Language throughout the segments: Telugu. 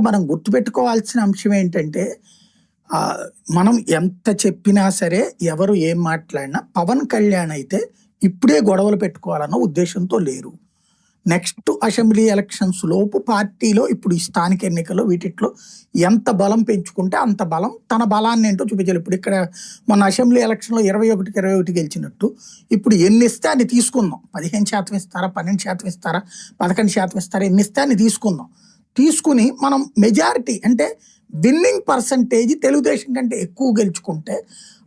మనం గుర్తుపెట్టుకోవాల్సిన అంశం ఏంటంటే మనం ఎంత చెప్పినా సరే ఎవరు ఏం మాట్లాడినా పవన్ కళ్యాణ్ అయితే ఇప్పుడే గొడవలు పెట్టుకోవాలన్న ఉద్దేశంతో లేరు. నెక్స్ట్ అసెంబ్లీ ఎలక్షన్స్ లోపు పార్టీలో ఇప్పుడు ఈ స్థానిక ఎన్నికల్లో వీటిలో ఎంత బలం పెంచుకుంటే అంత బలం, తన బలాన్ని ఏంటో చూపించాలి. ఇప్పుడు ఇక్కడ మన అసెంబ్లీ ఎలక్షన్లో 21కి 21 గెలిచినట్టు ఇప్పుడు ఎన్ని ఇస్తే అన్ని తీసుకుందాం. 15% ఇస్తారా, 12% ఇస్తారా, 11% ఇస్తారా, ఎన్ని ఇస్తే అన్ని తీసుకుందాం. తీసుకుని మనం మెజారిటీ అంటే విన్నింగ్ పర్సంటేజ్ తెలుగుదేశం కంటే ఎక్కువ గెలుచుకుంటే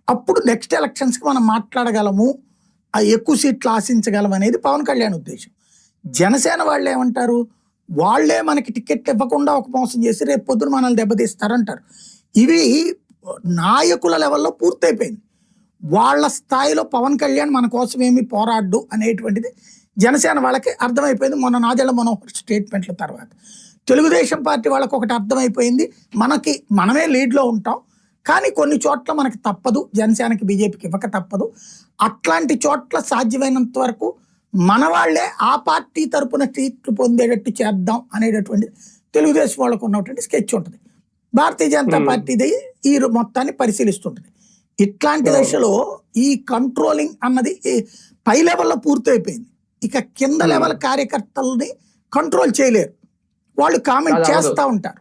అప్పుడు నెక్స్ట్ ఎలక్షన్స్కి మనం మాట్లాడగలము, ఆ ఎక్కువ సీట్లు ఆశించగలం అనేది పవన్ కళ్యాణ్ ఉద్దేశం. జనసేన వాళ్ళు ఏమంటారు, వాళ్లే మనకి టికెట్లు ఇవ్వకుండా ఒక మోసం చేసి రేపు పొద్దున మనల్ని దెబ్బతీస్తారంటారు. ఇవి నాయకుల లెవెల్లో పూర్తయిపోయింది. వాళ్ళ స్థాయిలో పవన్ కళ్యాణ్ మన కోసం ఏమి పోరాడు అనేటువంటిది జనసేన వాళ్ళకి అర్థమైపోయింది మొన్న నాదెళ్ల మనోహర్ స్టేట్మెంట్ల తర్వాత. తెలుగుదేశం పార్టీ వాళ్ళకి ఒకటి అర్థమైపోయింది, మనమే లీడ్లో ఉంటాం కానీ కొన్ని చోట్ల మనకి తప్పదు, జనసేనకి బీజేపీకి ఇవ్వక తప్పదు. అట్లాంటి చోట్ల సాధ్యమైనంత వరకు మన వాళ్లే ఆ పార్టీ తరపున సీట్లు పొందేటట్టు చేద్దాం అనేటటువంటి తెలుగుదేశం వాళ్ళకు ఉన్నటువంటి స్కెచ్ ఉంటుంది. భారతీయ జనతా పార్టీది ఈ మొత్తాన్ని పరిశీలిస్తుంటుంది. ఇట్లాంటి దశలో ఈ కంట్రోలింగ్ అన్నది పై లెవెల్లో పూర్తయిపోయింది. ఇక కింద లెవెల్ కార్యకర్తల్ని కంట్రోల్ చేయలేరు, వాళ్ళు కామెంట్ చేస్తూ ఉంటారు.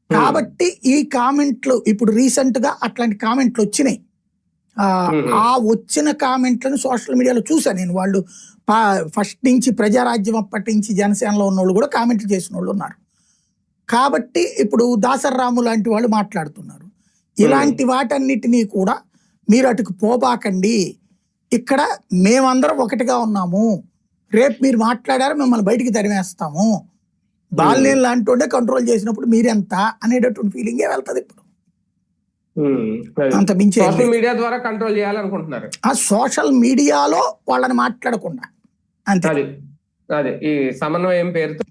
కాబట్టి ఈ కామెంట్లు ఇప్పుడు రీసెంట్ గా అట్లాంటి కామెంట్లు వచ్చినాయి. ఆ వచ్చిన కామెంట్లను సోషల్ మీడియాలో చూసాను నేను. వాళ్ళు ఫస్ట్ నుంచి ప్రజారాజ్యం అప్పటి నుంచి జనసేనలో ఉన్న వాళ్ళు కూడా కామెంట్లు చేసిన వాళ్ళు ఉన్నారు. కాబట్టి ఇప్పుడు దాసర్రాము లాంటి వాళ్ళు మాట్లాడుతున్నారు. ఇలాంటి వాటన్నిటినీ కూడా మీరు అటుకు పోబాకండి, ఇక్కడ మేమందరం ఒకటిగా ఉన్నాము, రేపు మీరు మాట్లాడారు మిమ్మల్ని బయటికి తరిమేస్తాము, బాలినేని లాంటి కంట్రోల్ చేసినప్పుడు మీరెంత అనేటటువంటి ఫీలింగే వెళ్తుంది. ఇప్పుడు అంత మించి సోషల్ మీడియా ద్వారా కంట్రోల్ చేయాలనుకుంటున్నారు. ఆ సోషల్ మీడియాలో వాళ్ళని మాట్లాడకుండా అంతే. అదే ఈ సమన్వయం పేరుతో